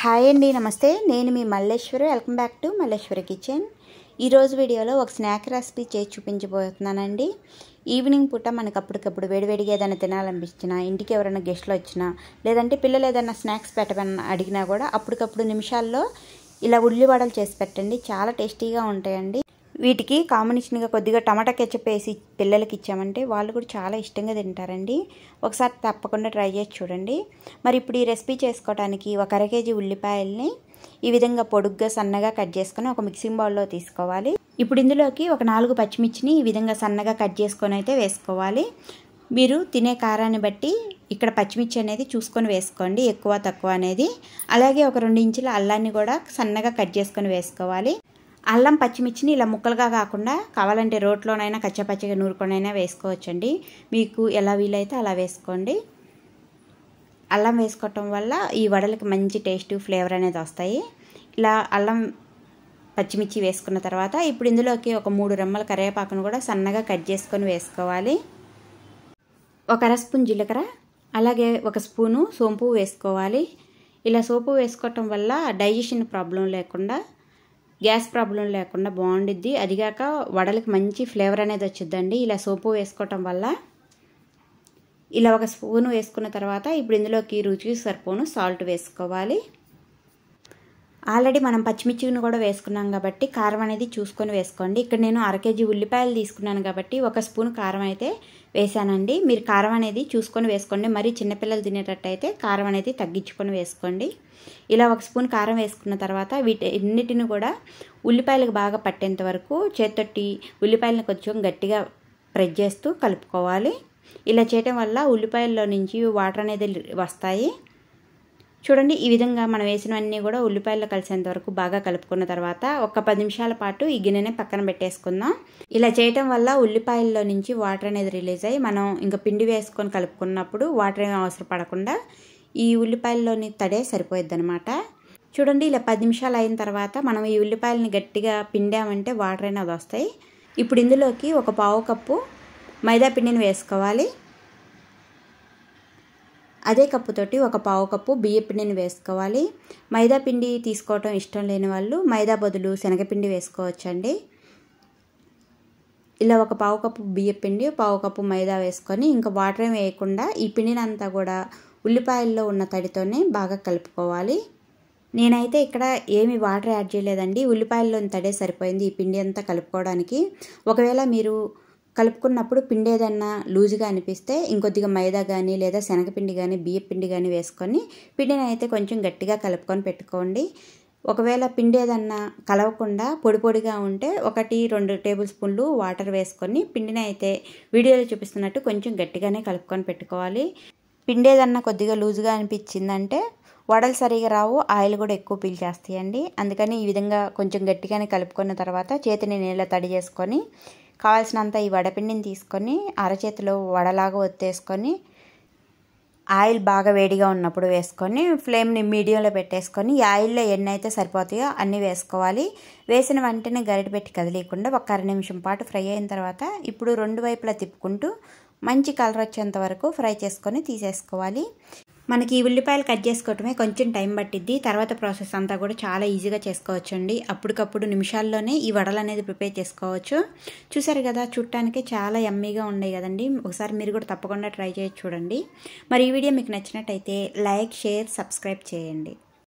Hi అండి, నమస్తే. నేను మీ Malleswari. Welcome back to Malleswari kitchen. ఈరోజు వీడియోలో ఒక స్నాక్ రెసిపీ చేసి చూపించబోతున్నానండి. ఈవినింగ్ పూట మనకు అప్పటికప్పుడు వేడివేడిగా ఏదైనా తినాలనిపించినా, ఇంటికి ఎవరైనా గెస్ట్లు వచ్చినా, లేదంటే పిల్లలు ఏదైనా స్నాక్స్ పెట్టమని అడిగినా కూడా అప్పటికప్పుడు నిమిషాల్లో ఇలా ఉల్లి వడలు చేసి పెట్టండి. చాలా టేస్టీగా ఉంటాయండి. వీటికి కాంబినేషన్గా కొద్దిగా టమాటా కెచప్ వేసి పిల్లలకి ఇచ్చామంటే వాళ్ళు కూడా చాలా ఇష్టంగా తింటారండి. ఒకసారి తప్పకుండా ట్రై చేసి చూడండి. మరి ఇప్పుడు ఈ రెసిపీ చేసుకోవడానికి ఒక అర కేజీ ఉల్లిపాయల్ని ఈ విధంగా పొడుగ్గా సన్నగా కట్ చేసుకొని ఒక మిక్సింగ్ బౌల్లో తీసుకోవాలి. ఇప్పుడు ఇందులోకి ఒక 4 పచ్చిమిర్చిని ఈ విధంగా సన్నగా కట్ చేసుకొని అయితే వేసుకోవాలి. మీరు తినే కారాన్ని బట్టి ఇక్కడ పచ్చిమిర్చి అనేది చూసుకొని వేసుకోండి, ఎక్కువ తక్కువ అనేది. అలాగే ఒక 2 ఇంచుల అల్లాన్ని కూడా సన్నగా కట్ చేసుకొని వేసుకోవాలి. అల్లం పచ్చిమిర్చిని ఇలా ముక్కలుగా కాకుండా కావాలంటే రోట్లోనైనా కచ్చపచ్చగా నూరుకొనైనా వేసుకోవచ్చండి. మీకు ఎలా వీలైతే అలా వేసుకోండి. అల్లం వేసుకోవటం వల్ల ఈ వడలకి మంచి టేస్ట్, ఫ్లేవర్ అనేది వస్తాయి. ఇలా అల్లం పచ్చిమిర్చి వేసుకున్న తర్వాత ఇప్పుడు ఇందులోకి ఒక 3 రెమ్మల కరివేపాకును కూడా సన్నగా కట్ చేసుకొని వేసుకోవాలి. ఒక అర స్పూన్ జీలకర్ర, అలాగే ఒక స్పూను సోంపు వేసుకోవాలి. ఇలా సోంపు వేసుకోవటం వల్ల డైజెషన్ ప్రాబ్లం లేకుండా, గ్యాస్ ప్రాబ్లం లేకుండా బాగుండిద్ది. అదిగాక వడలకి మంచి ఫ్లేవర్ అనేది వచ్చిద్దండి ఇలా సోపు వేసుకోవటం వల్ల. ఇలా ఒక స్పూన్ వేసుకున్న తర్వాత ఇప్పుడు ఇందులోకి రుచికి సరిపోను సాల్ట్ వేసుకోవాలి. ఆల్రెడీ మనం పచ్చిమిర్చిని కూడా వేసుకున్నాం కాబట్టి కారం అనేది చూసుకొని వేసుకోండి. ఇక్కడ నేను అర కేజీ ఉల్లిపాయలు తీసుకున్నాను కాబట్టి ఒక స్పూన్ కారం అయితే వేసానండి. మీరు కారం అనేది చూసుకొని వేసుకోండి. మరీ చిన్నపిల్లలు తినేటట్టయితే కారం అనేది తగ్గించుకొని వేసుకోండి. ఇలా ఒక స్పూన్ కారం వేసుకున్న తర్వాత వీటన్నిటిని కూడా ఉల్లిపాయలకు బాగా పట్టేంత వరకు చేత్తోటి ఉల్లిపాయలను కొంచెం గట్టిగా ప్రెస్ చేస్తూ కలుపుకోవాలి. ఇలా చేయటం వల్ల ఉల్లిపాయల్లో నుంచి వాటర్ అనేది వస్తాయి. చూడండి, ఈ విధంగా మనం వేసినవన్నీ కూడా ఉల్లిపాయల్లో కలిసేంత వరకు బాగా కలుపుకున్న తర్వాత ఒక 10 నిమిషాల పాటు ఈ గిన్నెని పక్కన పెట్టేసుకుందాం. ఇలా చేయటం వల్ల ఉల్లిపాయల్లో నుంచి వాటర్ అనేది రిలీజ్ అయ్యి మనం ఇంకా పిండి వేసుకొని కలుపుకున్నప్పుడు వాటర్ ఏమీ అవసరం పడకుండా ఈ ఉల్లిపాయల్లోని తడే సరిపోయిద్ది అనమాట. చూడండి, ఇలా 10 నిమిషాలు అయిన తర్వాత మనం ఈ ఉల్లిపాయలని గట్టిగా పిండామంటే వాటర్ అనేది వస్తాయి. ఇప్పుడు ఇందులోకి ఒక పావు కప్పు మైదా పిండిని వేసుకోవాలి. అదే కప్పుతోటి ఒక పావు కప్పు బియ్య పిండిని వేసుకోవాలి. మైదా పిండి తీసుకోవటం ఇష్టం లేని వాళ్ళు మైదా బదులు శనగపిండి వేసుకోవచ్చండి. ఇలా ఒక పావు కప్పు బియ్య పిండి, పావు కప్పు మైదా వేసుకొని ఇంకా వాటర్ ఏమి వేయకుండా ఈ పిండిని అంతా కూడా ఉల్లిపాయల్లో ఉన్న తడితోనే బాగా కలుపుకోవాలి. నేనైతే ఇక్కడ ఏమి వాటర్ యాడ్ చేయలేదండి. ఉల్లిపాయల్లోని తడే సరిపోయింది ఈ పిండి అంతా కలుపుకోవడానికి. ఒకవేళ మీరు కలుపుకున్నప్పుడు పిండి ఏదన్నా లూజుగా అనిపిస్తే ఇంకొద్దిగా మైదా కానీ లేదా శనగపిండి కానీ బియ్య పిండి కానీ వేసుకొని పిండిని అయితే కొంచెం గట్టిగా కలుపుకొని పెట్టుకోండి. ఒకవేళ పిండి ఏదన్నా కలవకుండా పొడి పొడిగా ఉంటే 1-2 టేబుల్ స్పూన్లు వాటర్ వేసుకొని పిండిని అయితే వీడియోలో చూపిస్తున్నట్టు కొంచెం గట్టిగానే కలుపుకొని పెట్టుకోవాలి. పిండి ఏదన్నా కొద్దిగా లూజుగా అనిపించిందంటే వడలు సరిగా రావు, ఆయిల్ కూడా ఎక్కువ పీల్చేస్తాయండి. అందుకని ఈ విధంగా కొంచెం గట్టిగానే కలుపుకున్న తర్వాత చేతిని నీళ్ళ తడి చేసుకొని కావాల్సినంత ఈ వడపిండిని తీసుకొని అరచేతిలో వడలాగా ఒత్తేసుకొని ఆయిల్ బాగా వేడిగా ఉన్నప్పుడు వేసుకొని ఫ్లేమ్ని మీడియంలో పెట్టేసుకొని ఈ ఆయిల్లో ఎన్ని అయితే సరిపోతాయో అన్నీ వేసుకోవాలి. వేసిన వెంటనే గరిటె పెట్టి కదిలీకుండా ఒక అర నిమిషం పాటు ఫ్రై అయిన తర్వాత ఇప్పుడు 2 వైపులా తిప్పుకుంటూ మంచి కలర్ వచ్చేంత వరకు ఫ్రై చేసుకొని తీసేసుకోవాలి. మనకి ఈ ఉల్లిపాయలు కట్ చేసుకోవటమే కొంచెం టైం పట్టిద్ది. తర్వాత ప్రాసెస్ అంతా కూడా చాలా ఈజీగా చేసుకోవచ్చు అండి. అప్పటికప్పుడు నిమిషాల్లోనే ఈ వడలు అనేది ప్రిపేర్ చేసుకోవచ్చు. చూసారు కదా, చూడటానికి చాలా యమ్మీగా ఉన్నాయి కదండి. ఒకసారి మీరు కూడా తప్పకుండా ట్రై చేసి చూడండి. మరి ఈ వీడియో మీకు నచ్చినట్టయితే లైక్, షేర్, సబ్స్క్రైబ్ చేయండి.